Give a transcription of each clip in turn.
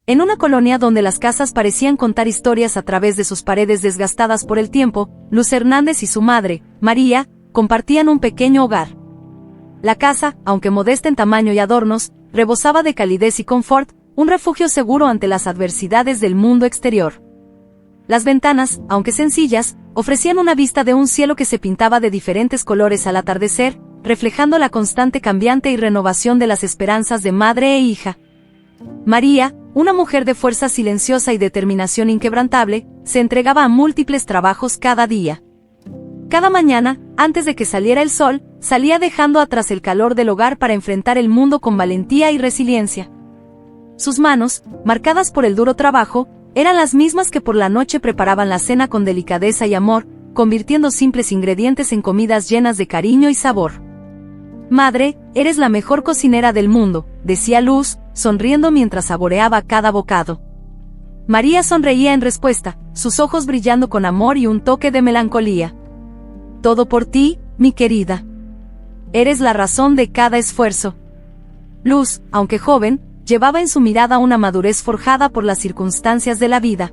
En una colonia donde las casas parecían contar historias a través de sus paredes desgastadas por el tiempo, Luz Hernández y su madre, María, compartían un pequeño hogar. La casa, aunque modesta en tamaño y adornos, rebosaba de calidez y confort, un refugio seguro ante las adversidades del mundo exterior. Las ventanas, aunque sencillas, ofrecían una vista de un cielo que se pintaba de diferentes colores al atardecer, reflejando la constante cambiante y renovación de las esperanzas de madre e hija. María, una mujer de fuerza silenciosa y determinación inquebrantable, se entregaba a múltiples trabajos cada día. Cada mañana, antes de que saliera el sol, salía dejando atrás el calor del hogar para enfrentar el mundo con valentía y resiliencia. Sus manos, marcadas por el duro trabajo, eran las mismas que por la noche preparaban la cena con delicadeza y amor, convirtiendo simples ingredientes en comidas llenas de cariño y sabor. «Madre, eres la mejor cocinera del mundo», decía Luz, sonriendo mientras saboreaba cada bocado. María sonreía en respuesta, sus ojos brillando con amor y un toque de melancolía. «Todo por ti, mi querida. Eres la razón de cada esfuerzo». Luz, aunque joven, llevaba en su mirada una madurez forjada por las circunstancias de la vida.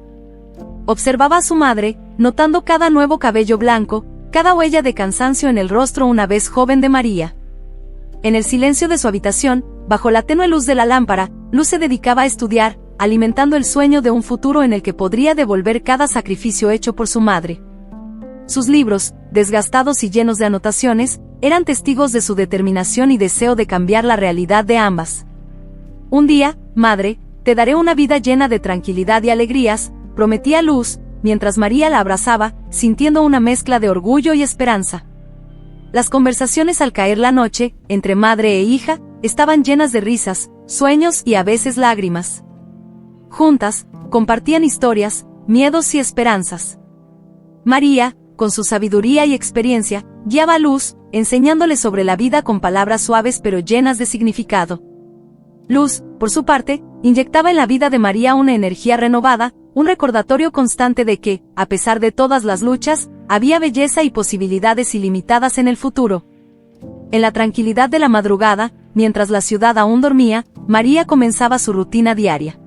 Observaba a su madre, notando cada nuevo cabello blanco, cada huella de cansancio en el rostro una vez joven de María. En el silencio de su habitación, bajo la tenue luz de la lámpara, Luz se dedicaba a estudiar, alimentando el sueño de un futuro en el que podría devolver cada sacrificio hecho por su madre. Sus libros, desgastados y llenos de anotaciones, eran testigos de su determinación y deseo de cambiar la realidad de ambas. «Un día, madre, te daré una vida llena de tranquilidad y alegrías», prometía Luz, mientras María la abrazaba, sintiendo una mezcla de orgullo y esperanza. Las conversaciones al caer la noche, entre madre e hija, estaban llenas de risas, sueños y a veces lágrimas. Juntas, compartían historias, miedos y esperanzas. María, con su sabiduría y experiencia, guiaba a Luz, enseñándole sobre la vida con palabras suaves pero llenas de significado. Luz, por su parte, inyectaba en la vida de María una energía renovada, un recordatorio constante de que, a pesar de todas las luchas, había belleza y posibilidades ilimitadas en el futuro. En la tranquilidad de la madrugada, mientras la ciudad aún dormía, María comenzaba su rutina diaria.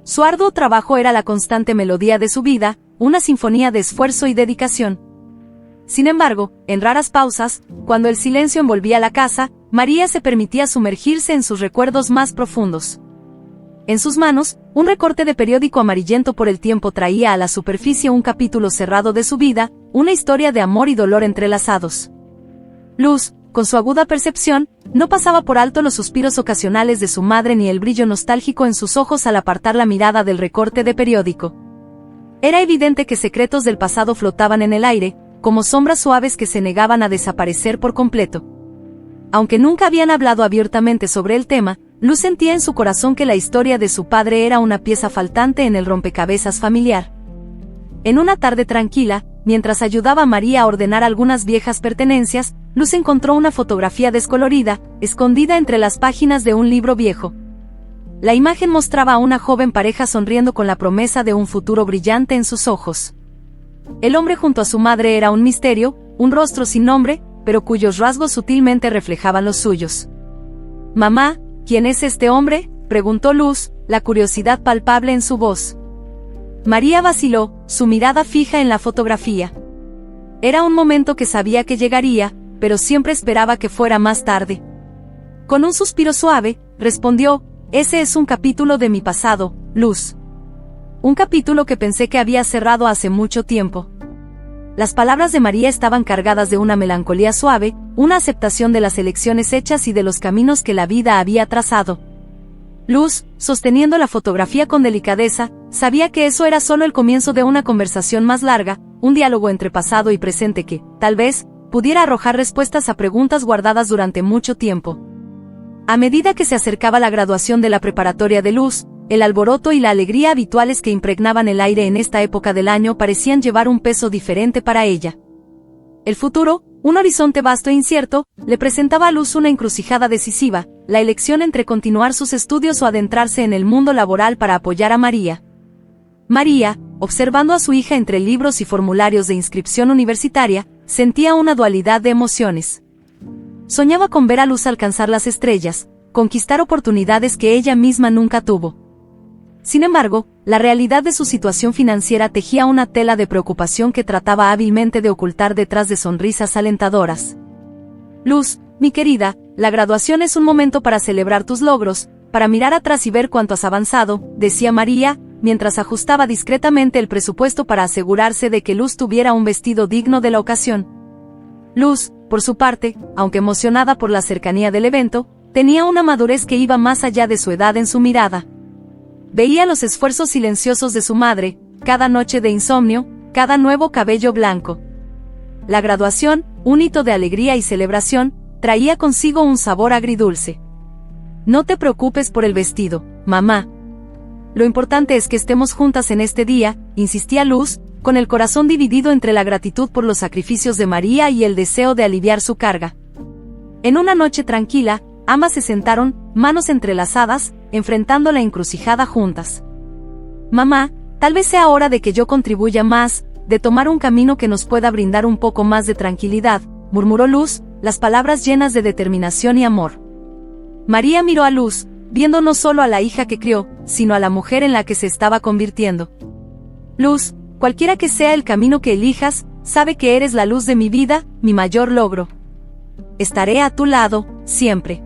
Su arduo trabajo era la constante melodía de su vida, una sinfonía de esfuerzo y dedicación. Sin embargo, en raras pausas, cuando el silencio envolvía la casa, María se permitía sumergirse en sus recuerdos más profundos. En sus manos, un recorte de periódico amarillento por el tiempo traía a la superficie un capítulo cerrado de su vida, una historia de amor y dolor entrelazados. Luz, con su aguda percepción, no pasaba por alto los suspiros ocasionales de su madre ni el brillo nostálgico en sus ojos al apartar la mirada del recorte de periódico. Era evidente que secretos del pasado flotaban en el aire, como sombras suaves que se negaban a desaparecer por completo. Aunque nunca habían hablado abiertamente sobre el tema, Luz sentía en su corazón que la historia de su padre era una pieza faltante en el rompecabezas familiar. En una tarde tranquila, mientras ayudaba a María a ordenar algunas viejas pertenencias, Luz encontró una fotografía descolorida, escondida entre las páginas de un libro viejo. La imagen mostraba a una joven pareja sonriendo con la promesa de un futuro brillante en sus ojos. El hombre junto a su madre era un misterio, un rostro sin nombre, pero cuyos rasgos sutilmente reflejaban los suyos. «Mamá, ¿quién es este hombre?», preguntó Luz, la curiosidad palpable en su voz. María vaciló, su mirada fija en la fotografía. Era un momento que sabía que llegaría, pero siempre esperaba que fuera más tarde. Con un suspiro suave, respondió: «Ese es un capítulo de mi pasado, Luz. Un capítulo que pensé que había cerrado hace mucho tiempo». Las palabras de María estaban cargadas de una melancolía suave, una aceptación de las elecciones hechas y de los caminos que la vida había trazado. Luz, sosteniendo la fotografía con delicadeza, sabía que eso era solo el comienzo de una conversación más larga, un diálogo entre pasado y presente que, tal vez, pudiera arrojar respuestas a preguntas guardadas durante mucho tiempo. A medida que se acercaba la graduación de la preparatoria de Luz, el alboroto y la alegría habituales que impregnaban el aire en esta época del año parecían llevar un peso diferente para ella. El futuro, un horizonte vasto e incierto, le presentaba a Luz una encrucijada decisiva, la elección entre continuar sus estudios o adentrarse en el mundo laboral para apoyar a María. María, observando a su hija entre libros y formularios de inscripción universitaria, sentía una dualidad de emociones. Soñaba con ver a Luz alcanzar las estrellas, conquistar oportunidades que ella misma nunca tuvo. Sin embargo, la realidad de su situación financiera tejía una tela de preocupación que trataba hábilmente de ocultar detrás de sonrisas alentadoras. Luz, mi querida, la graduación es un momento para celebrar tus logros, para mirar atrás y ver cuánto has avanzado, decía María, mientras ajustaba discretamente el presupuesto para asegurarse de que Luz tuviera un vestido digno de la ocasión. Luz, por su parte, aunque emocionada por la cercanía del evento, tenía una madurez que iba más allá de su edad en su mirada. Veía los esfuerzos silenciosos de su madre, cada noche de insomnio, cada nuevo cabello blanco. La graduación, un hito de alegría y celebración, traía consigo un sabor agridulce. No te preocupes por el vestido, mamá. Lo importante es que estemos juntas en este día, insistía Luz, con el corazón dividido entre la gratitud por los sacrificios de María y el deseo de aliviar su carga. En una noche tranquila, ambas se sentaron, manos entrelazadas, enfrentando la encrucijada juntas. Mamá, tal vez sea hora de que yo contribuya más, de tomar un camino que nos pueda brindar un poco más de tranquilidad, murmuró Luz, las palabras llenas de determinación y amor. María miró a Luz, viendo no solo a la hija que crió, sino a la mujer en la que se estaba convirtiendo. Luz, cualquiera que sea el camino que elijas, sabe que eres la luz de mi vida, mi mayor logro. Estaré a tu lado, siempre.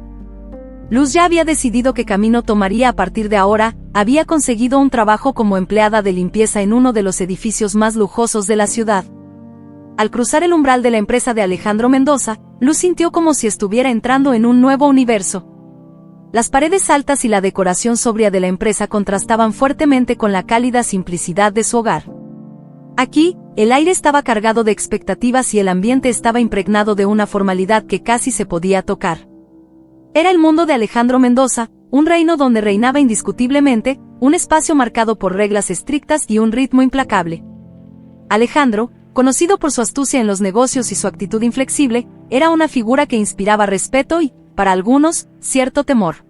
Luz ya había decidido qué camino tomaría a partir de ahora, había conseguido un trabajo como empleada de limpieza en uno de los edificios más lujosos de la ciudad. Al cruzar el umbral de la empresa de Alejandro Mendoza, Luz sintió como si estuviera entrando en un nuevo universo. Las paredes altas y la decoración sobria de la empresa contrastaban fuertemente con la cálida simplicidad de su hogar. Aquí, el aire estaba cargado de expectativas y el ambiente estaba impregnado de una formalidad que casi se podía tocar. Era el mundo de Alejandro Mendoza, un reino donde reinaba indiscutiblemente, un espacio marcado por reglas estrictas y un ritmo implacable. Alejandro, conocido por su astucia en los negocios y su actitud inflexible, era una figura que inspiraba respeto y, para algunos, cierto temor.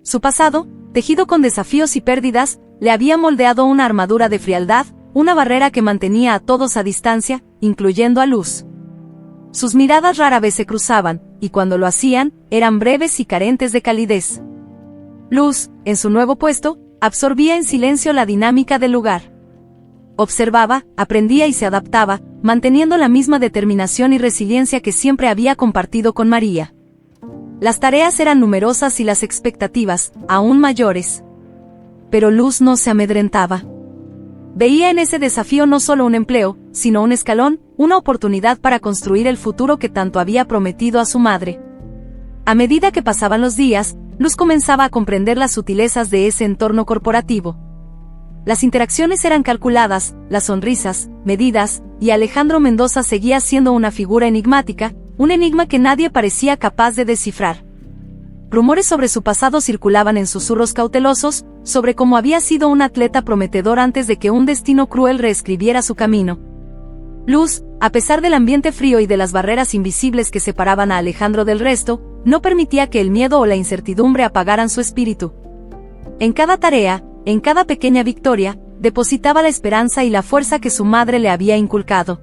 Su pasado, tejido con desafíos y pérdidas, le había moldeado una armadura de frialdad, una barrera que mantenía a todos a distancia, incluyendo a Luz. Sus miradas rara vez se cruzaban, y cuando lo hacían, eran breves y carentes de calidez. Luz, en su nuevo puesto, absorbía en silencio la dinámica del lugar. Observaba, aprendía y se adaptaba, manteniendo la misma determinación y resiliencia que siempre había compartido con María. Las tareas eran numerosas y las expectativas, aún mayores. Pero Luz no se amedrentaba. Veía en ese desafío no solo un empleo, sino un escalón, una oportunidad para construir el futuro que tanto había prometido a su madre. A medida que pasaban los días, Luz comenzaba a comprender las sutilezas de ese entorno corporativo. Las interacciones eran calculadas, las sonrisas, medidas, y Alejandro Mendoza seguía siendo una figura enigmática, un enigma que nadie parecía capaz de descifrar. Rumores sobre su pasado circulaban en susurros cautelosos, sobre cómo había sido un atleta prometedor antes de que un destino cruel reescribiera su camino. Luz, a pesar del ambiente frío y de las barreras invisibles que separaban a Alejandro del resto, no permitía que el miedo o la incertidumbre apagaran su espíritu. En cada tarea, en cada pequeña victoria, depositaba la esperanza y la fuerza que su madre le había inculcado.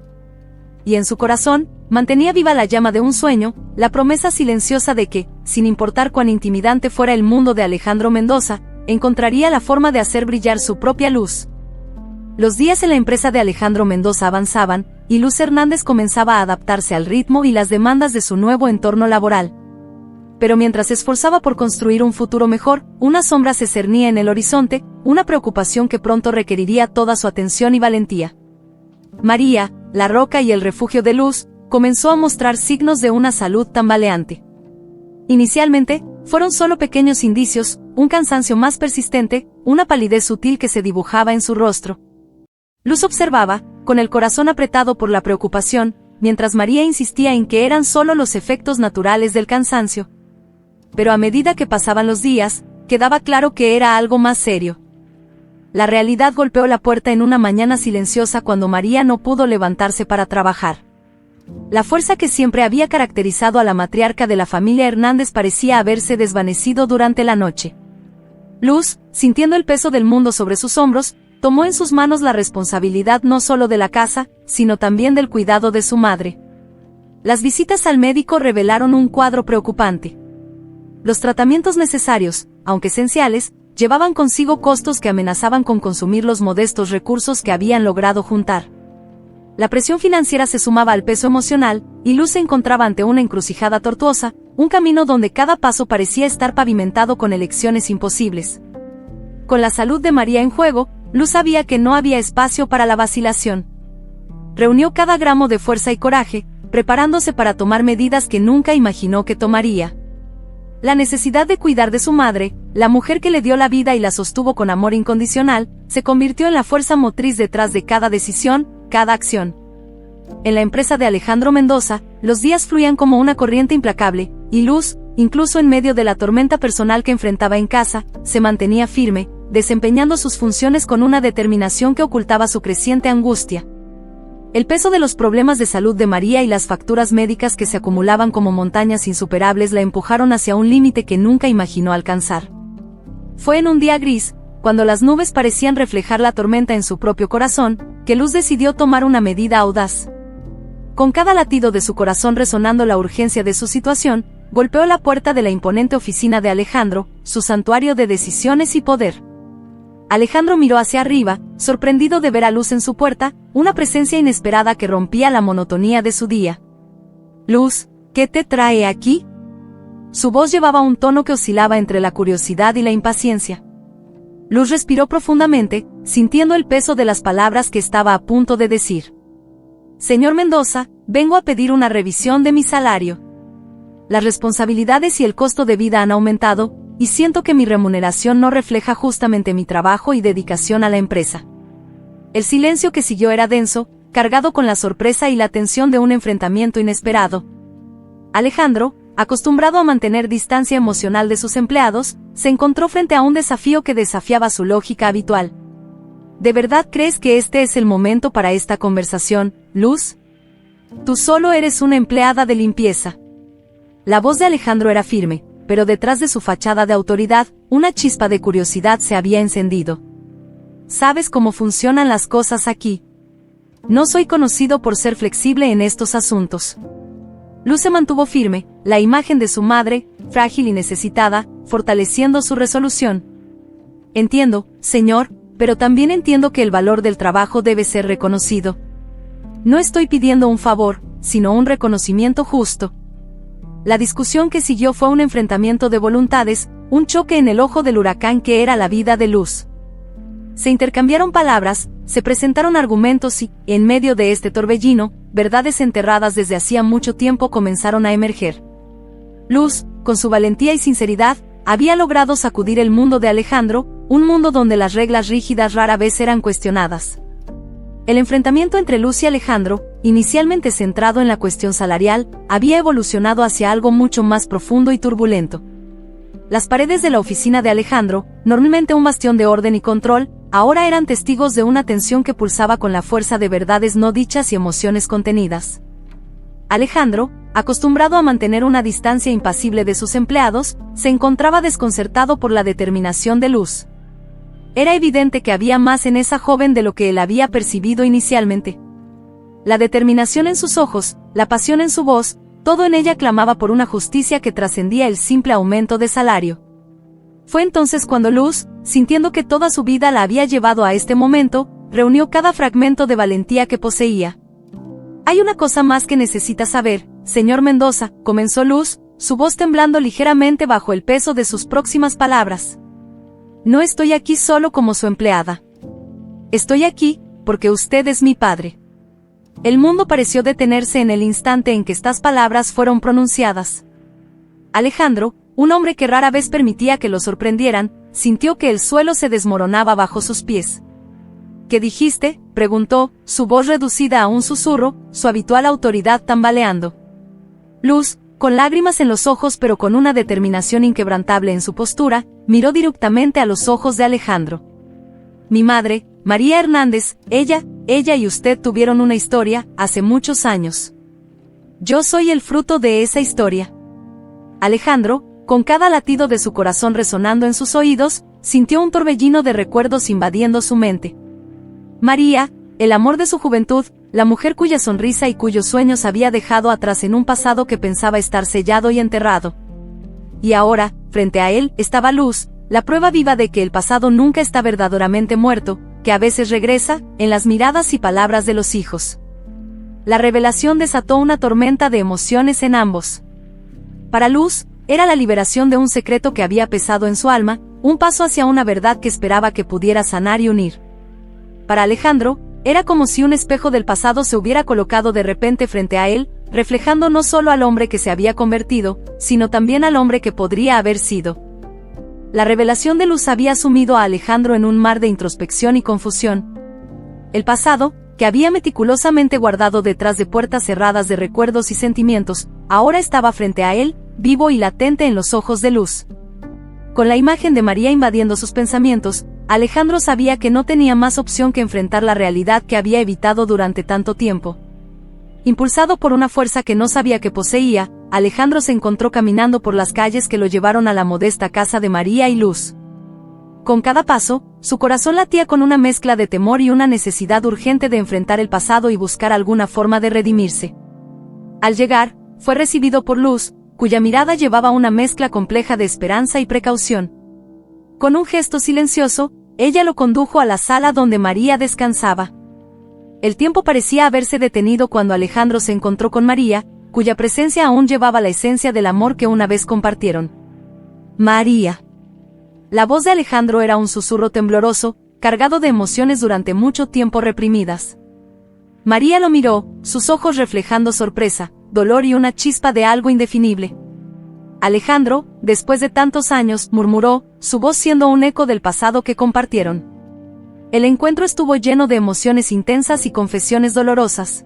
Y en su corazón, mantenía viva la llama de un sueño, la promesa silenciosa de que, sin importar cuán intimidante fuera el mundo de Alejandro Mendoza, encontraría la forma de hacer brillar su propia luz. Los días en la empresa de Alejandro Mendoza avanzaban, y Luz Hernández comenzaba a adaptarse al ritmo y las demandas de su nuevo entorno laboral. Pero mientras se esforzaba por construir un futuro mejor, una sombra se cernía en el horizonte, una preocupación que pronto requeriría toda su atención y valentía. María, la roca y el refugio de Luz, comenzó a mostrar signos de una salud tambaleante. Inicialmente, fueron solo pequeños indicios, un cansancio más persistente, una palidez sutil que se dibujaba en su rostro. Luz observaba, con el corazón apretado por la preocupación, mientras María insistía en que eran solo los efectos naturales del cansancio. Pero a medida que pasaban los días, quedaba claro que era algo más serio. La realidad golpeó la puerta en una mañana silenciosa cuando María no pudo levantarse para trabajar. La fuerza que siempre había caracterizado a la matriarca de la familia Hernández parecía haberse desvanecido durante la noche. Luz, sintiendo el peso del mundo sobre sus hombros, tomó en sus manos la responsabilidad no solo de la casa, sino también del cuidado de su madre. Las visitas al médico revelaron un cuadro preocupante. Los tratamientos necesarios, aunque esenciales, llevaban consigo costos que amenazaban con consumir los modestos recursos que habían logrado juntar. La presión financiera se sumaba al peso emocional, y Luz se encontraba ante una encrucijada tortuosa, un camino donde cada paso parecía estar pavimentado con elecciones imposibles. Con la salud de María en juego, Luz sabía que no había espacio para la vacilación. Reunió cada gramo de fuerza y coraje, preparándose para tomar medidas que nunca imaginó que tomaría. La necesidad de cuidar de su madre, la mujer que le dio la vida y la sostuvo con amor incondicional, se convirtió en la fuerza motriz detrás de cada decisión, cada acción. En la empresa de Alejandro Mendoza, los días fluían como una corriente implacable, y Luz, incluso en medio de la tormenta personal que enfrentaba en casa, se mantenía firme, desempeñando sus funciones con una determinación que ocultaba su creciente angustia. El peso de los problemas de salud de María y las facturas médicas que se acumulaban como montañas insuperables la empujaron hacia un límite que nunca imaginó alcanzar. Fue en un día gris, cuando las nubes parecían reflejar la tormenta en su propio corazón, que Luz decidió tomar una medida audaz. Con cada latido de su corazón resonando la urgencia de su situación, golpeó la puerta de la imponente oficina de Alejandro, su santuario de decisiones y poder. Alejandro miró hacia arriba, sorprendido de ver a Luz en su puerta, una presencia inesperada que rompía la monotonía de su día. «Luz, ¿qué te trae aquí?» Su voz llevaba un tono que oscilaba entre la curiosidad y la impaciencia. Luz respiró profundamente, sintiendo el peso de las palabras que estaba a punto de decir. «Señor Mendoza, vengo a pedir una revisión de mi salario. Las responsabilidades y el costo de vida han aumentado, y siento que mi remuneración no refleja justamente mi trabajo y dedicación a la empresa». El silencio que siguió era denso, cargado con la sorpresa y la tensión de un enfrentamiento inesperado. Alejandro, acostumbrado a mantener distancia emocional de sus empleados, se encontró frente a un desafío que desafiaba su lógica habitual. ¿De verdad crees que este es el momento para esta conversación, Luz? Tú solo eres una empleada de limpieza. La voz de Alejandro era firme, pero detrás de su fachada de autoridad, una chispa de curiosidad se había encendido. ¿Sabes cómo funcionan las cosas aquí? No soy conocido por ser flexible en estos asuntos. Luz se mantuvo firme, la imagen de su madre, frágil y necesitada, fortaleciendo su resolución. Entiendo, señor, pero también entiendo que el valor del trabajo debe ser reconocido. No estoy pidiendo un favor, sino un reconocimiento justo. La discusión que siguió fue un enfrentamiento de voluntades, un choque en el ojo del huracán que era la vida de Luz. Se intercambiaron palabras, se presentaron argumentos y, en medio de este torbellino, verdades enterradas desde hacía mucho tiempo comenzaron a emerger. Luz, con su valentía y sinceridad, había logrado sacudir el mundo de Alejandro, un mundo donde las reglas rígidas rara vez eran cuestionadas. El enfrentamiento entre Luz y Alejandro, inicialmente centrado en la cuestión salarial, había evolucionado hacia algo mucho más profundo y turbulento. Las paredes de la oficina de Alejandro, normalmente un bastión de orden y control, ahora eran testigos de una tensión que pulsaba con la fuerza de verdades no dichas y emociones contenidas. Alejandro, acostumbrado a mantener una distancia impasible de sus empleados, se encontraba desconcertado por la determinación de Luz. Era evidente que había más en esa joven de lo que él había percibido inicialmente. La determinación en sus ojos, la pasión en su voz, todo en ella clamaba por una justicia que trascendía el simple aumento de salario. Fue entonces cuando Luz, sintiendo que toda su vida la había llevado a este momento, reunió cada fragmento de valentía que poseía. «Hay una cosa más que necesita saber, señor Mendoza», comenzó Luz, su voz temblando ligeramente bajo el peso de sus próximas palabras. «No estoy aquí solo como su empleada. Estoy aquí, porque usted es mi padre». El mundo pareció detenerse en el instante en que estas palabras fueron pronunciadas. Alejandro, un hombre que rara vez permitía que lo sorprendieran, sintió que el suelo se desmoronaba bajo sus pies. «¿Qué dijiste?», preguntó, su voz reducida a un susurro, su habitual autoridad tambaleando. Luz, con lágrimas en los ojos pero con una determinación inquebrantable en su postura, miró directamente a los ojos de Alejandro. «Mi madre, María Hernández, ella y usted tuvieron una historia, hace muchos años. Yo soy el fruto de esa historia». Alejandro, con cada latido de su corazón resonando en sus oídos, sintió un torbellino de recuerdos invadiendo su mente. María, el amor de su juventud, la mujer cuya sonrisa y cuyos sueños había dejado atrás en un pasado que pensaba estar sellado y enterrado. Y ahora, frente a él, estaba Luz, la prueba viva de que el pasado nunca está verdaderamente muerto, que a veces regresa, en las miradas y palabras de los hijos. La revelación desató una tormenta de emociones en ambos. Para Luz, era la liberación de un secreto que había pesado en su alma, un paso hacia una verdad que esperaba que pudiera sanar y unir. Para Alejandro, era como si un espejo del pasado se hubiera colocado de repente frente a él, reflejando no solo al hombre que se había convertido, sino también al hombre que podría haber sido. La revelación de Luz había sumido a Alejandro en un mar de introspección y confusión. El pasado, que había meticulosamente guardado detrás de puertas cerradas de recuerdos y sentimientos, ahora estaba frente a él, vivo y latente en los ojos de Luz. Con la imagen de María invadiendo sus pensamientos, Alejandro sabía que no tenía más opción que enfrentar la realidad que había evitado durante tanto tiempo. Impulsado por una fuerza que no sabía que poseía, Alejandro se encontró caminando por las calles que lo llevaron a la modesta casa de María y Luz. Con cada paso, su corazón latía con una mezcla de temor y una necesidad urgente de enfrentar el pasado y buscar alguna forma de redimirse. Al llegar, fue recibido por Luz, cuya mirada llevaba una mezcla compleja de esperanza y precaución. Con un gesto silencioso, ella lo condujo a la sala donde María descansaba. El tiempo parecía haberse detenido cuando Alejandro se encontró con María, cuya presencia aún llevaba la esencia del amor que una vez compartieron. María. La voz de Alejandro era un susurro tembloroso, cargado de emociones durante mucho tiempo reprimidas. María lo miró, sus ojos reflejando sorpresa, dolor y una chispa de algo indefinible. Alejandro, después de tantos años, murmuró, su voz siendo un eco del pasado que compartieron. El encuentro estuvo lleno de emociones intensas y confesiones dolorosas.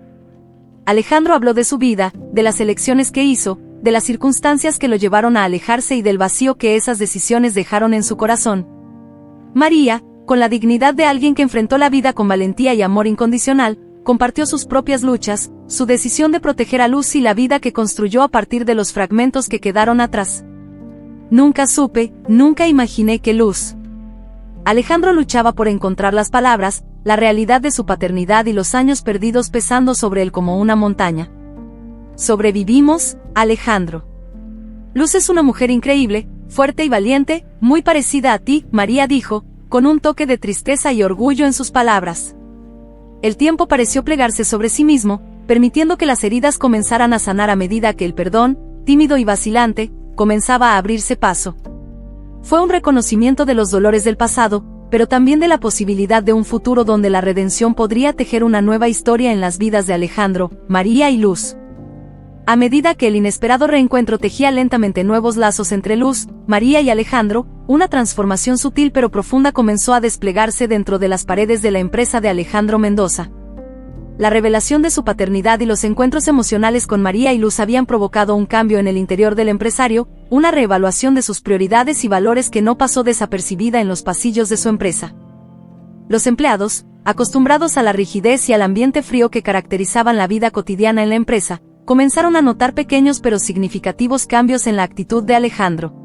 Alejandro habló de su vida, de las elecciones que hizo, de las circunstancias que lo llevaron a alejarse y del vacío que esas decisiones dejaron en su corazón. María, con la dignidad de alguien que enfrentó la vida con valentía y amor incondicional, compartió sus propias luchas, su decisión de proteger a Luz y la vida que construyó a partir de los fragmentos que quedaron atrás. Nunca supe, nunca imaginé que Luz. Alejandro luchaba por encontrar las palabras, la realidad de su paternidad y los años perdidos pesando sobre él como una montaña. Sobrevivimos, Alejandro. Luz es una mujer increíble, fuerte y valiente, muy parecida a ti, María dijo, con un toque de tristeza y orgullo en sus palabras. El tiempo pareció plegarse sobre sí mismo, permitiendo que las heridas comenzaran a sanar a medida que el perdón, tímido y vacilante, comenzaba a abrirse paso. Fue un reconocimiento de los dolores del pasado, pero también de la posibilidad de un futuro donde la redención podría tejer una nueva historia en las vidas de Alejandro, María y Luz. A medida que el inesperado reencuentro tejía lentamente nuevos lazos entre Luz, María y Alejandro, una transformación sutil pero profunda comenzó a desplegarse dentro de las paredes de la empresa de Alejandro Mendoza. La revelación de su paternidad y los encuentros emocionales con María y Luz habían provocado un cambio en el interior del empresario, una reevaluación de sus prioridades y valores que no pasó desapercibida en los pasillos de su empresa. Los empleados, acostumbrados a la rigidez y al ambiente frío que caracterizaban la vida cotidiana en la empresa, comenzaron a notar pequeños pero significativos cambios en la actitud de Alejandro.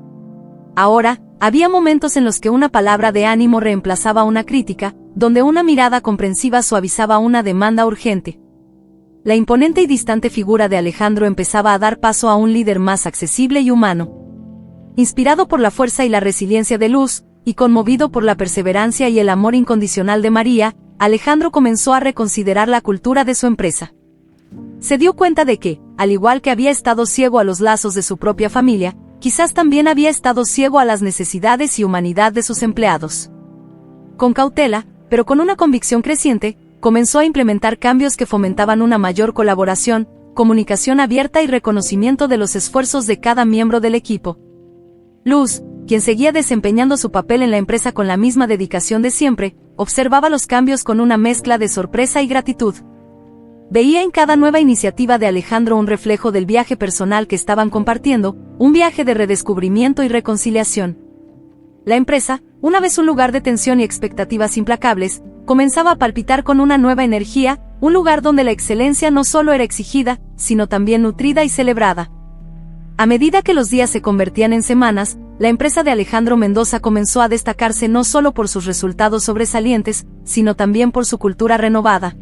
Ahora, había momentos en los que una palabra de ánimo reemplazaba una crítica, donde una mirada comprensiva suavizaba una demanda urgente. La imponente y distante figura de Alejandro empezaba a dar paso a un líder más accesible y humano. Inspirado por la fuerza y la resiliencia de Luz, y conmovido por la perseverancia y el amor incondicional de María, Alejandro comenzó a reconsiderar la cultura de su empresa. Se dio cuenta de que, al igual que había estado ciego a los lazos de su propia familia, quizás también había estado ciego a las necesidades y humanidad de sus empleados. Con cautela, pero con una convicción creciente, comenzó a implementar cambios que fomentaban una mayor colaboración, comunicación abierta y reconocimiento de los esfuerzos de cada miembro del equipo. Luz, quien seguía desempeñando su papel en la empresa con la misma dedicación de siempre, observaba los cambios con una mezcla de sorpresa y gratitud. Veía en cada nueva iniciativa de Alejandro un reflejo del viaje personal que estaban compartiendo, un viaje de redescubrimiento y reconciliación. La empresa, una vez un lugar de tensión y expectativas implacables, comenzaba a palpitar con una nueva energía, un lugar donde la excelencia no solo era exigida, sino también nutrida y celebrada. A medida que los días se convertían en semanas, la empresa de Alejandro Mendoza comenzó a destacarse no solo por sus resultados sobresalientes, sino también por su cultura renovada.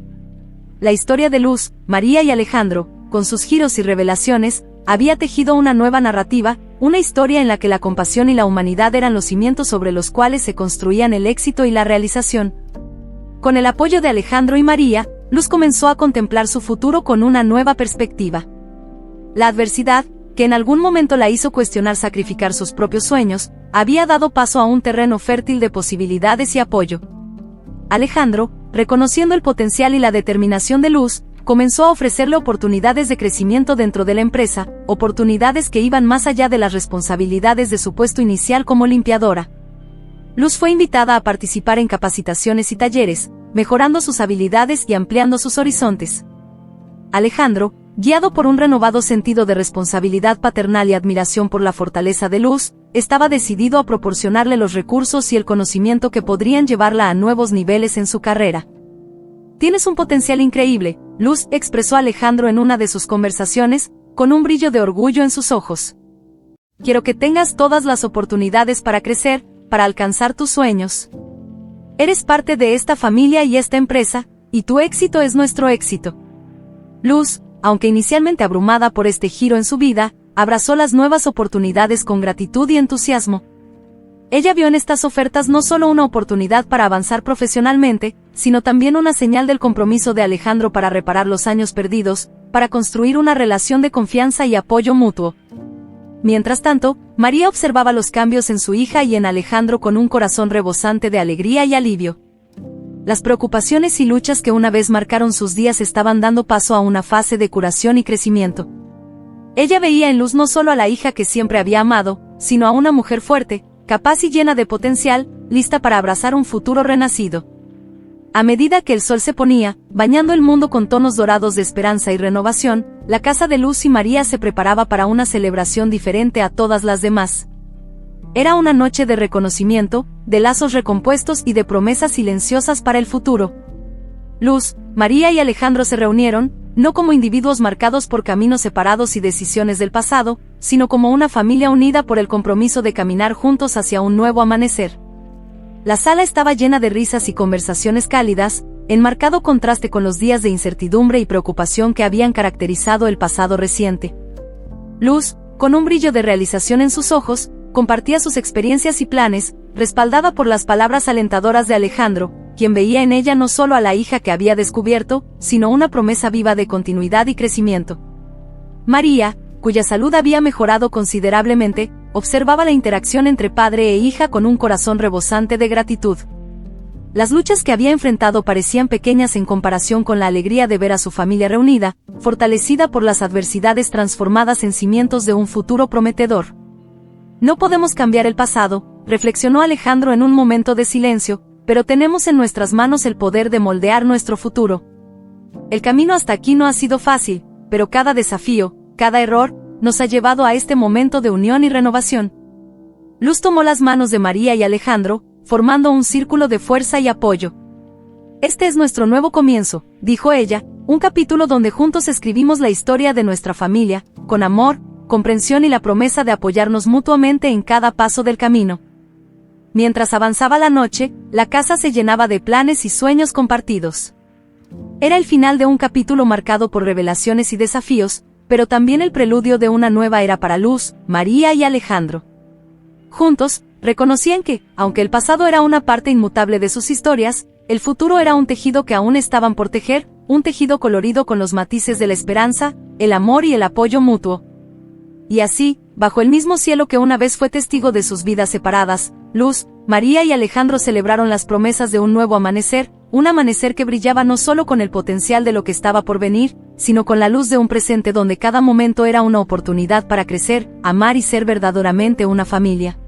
La historia de Luz, María y Alejandro, con sus giros y revelaciones, había tejido una nueva narrativa, una historia en la que la compasión y la humanidad eran los cimientos sobre los cuales se construían el éxito y la realización. Con el apoyo de Alejandro y María, Luz comenzó a contemplar su futuro con una nueva perspectiva. La adversidad, que en algún momento la hizo cuestionar sacrificar sus propios sueños, había dado paso a un terreno fértil de posibilidades y apoyo. Alejandro, reconociendo el potencial y la determinación de Luz, comenzó a ofrecerle oportunidades de crecimiento dentro de la empresa, oportunidades que iban más allá de las responsabilidades de su puesto inicial como limpiadora. Luz fue invitada a participar en capacitaciones y talleres, mejorando sus habilidades y ampliando sus horizontes. Alejandro, guiado por un renovado sentido de responsabilidad paternal y admiración por la fortaleza de Luz, estaba decidido a proporcionarle los recursos y el conocimiento que podrían llevarla a nuevos niveles en su carrera. «Tienes un potencial increíble», Luz expresó a Alejandro en una de sus conversaciones, con un brillo de orgullo en sus ojos. «Quiero que tengas todas las oportunidades para crecer, para alcanzar tus sueños. Eres parte de esta familia y esta empresa, y tu éxito es nuestro éxito». Luz, aunque inicialmente abrumada por este giro en su vida, abrazó las nuevas oportunidades con gratitud y entusiasmo. Ella vio en estas ofertas no solo una oportunidad para avanzar profesionalmente, sino también una señal del compromiso de Alejandro para reparar los años perdidos, para construir una relación de confianza y apoyo mutuo. Mientras tanto, María observaba los cambios en su hija y en Alejandro con un corazón rebosante de alegría y alivio. Las preocupaciones y luchas que una vez marcaron sus días estaban dando paso a una fase de curación y crecimiento. Ella veía en Luz no solo a la hija que siempre había amado, sino a una mujer fuerte, capaz y llena de potencial, lista para abrazar un futuro renacido. A medida que el sol se ponía, bañando el mundo con tonos dorados de esperanza y renovación, la casa de Luz y María se preparaba para una celebración diferente a todas las demás. Era una noche de reconocimiento, de lazos recompuestos y de promesas silenciosas para el futuro. Luz, María y Alejandro se reunieron, no como individuos marcados por caminos separados y decisiones del pasado, sino como una familia unida por el compromiso de caminar juntos hacia un nuevo amanecer. La sala estaba llena de risas y conversaciones cálidas, en marcado contraste con los días de incertidumbre y preocupación que habían caracterizado el pasado reciente. Luz, con un brillo de realización en sus ojos, compartía sus experiencias y planes, respaldada por las palabras alentadoras de Alejandro, quien veía en ella no solo a la hija que había descubierto, sino una promesa viva de continuidad y crecimiento. María, cuya salud había mejorado considerablemente, observaba la interacción entre padre e hija con un corazón rebosante de gratitud. Las luchas que había enfrentado parecían pequeñas en comparación con la alegría de ver a su familia reunida, fortalecida por las adversidades transformadas en cimientos de un futuro prometedor. «No podemos cambiar el pasado», reflexionó Alejandro en un momento de silencio, «pero tenemos en nuestras manos el poder de moldear nuestro futuro. El camino hasta aquí no ha sido fácil, pero cada desafío, cada error, nos ha llevado a este momento de unión y renovación». Luz tomó las manos de María y Alejandro, formando un círculo de fuerza y apoyo. «Este es nuestro nuevo comienzo», dijo ella, «un capítulo donde juntos escribimos la historia de nuestra familia, con amor, comprensión y la promesa de apoyarnos mutuamente en cada paso del camino». Mientras avanzaba la noche, la casa se llenaba de planes y sueños compartidos. Era el final de un capítulo marcado por revelaciones y desafíos, pero también el preludio de una nueva era para Luz, María y Alejandro. Juntos, reconocían que, aunque el pasado era una parte inmutable de sus historias, el futuro era un tejido que aún estaban por tejer, un tejido colorido con los matices de la esperanza, el amor y el apoyo mutuo. Y así, bajo el mismo cielo que una vez fue testigo de sus vidas separadas, Luz, María y Alejandro celebraron las promesas de un nuevo amanecer, un amanecer que brillaba no solo con el potencial de lo que estaba por venir, sino con la luz de un presente donde cada momento era una oportunidad para crecer, amar y ser verdaderamente una familia.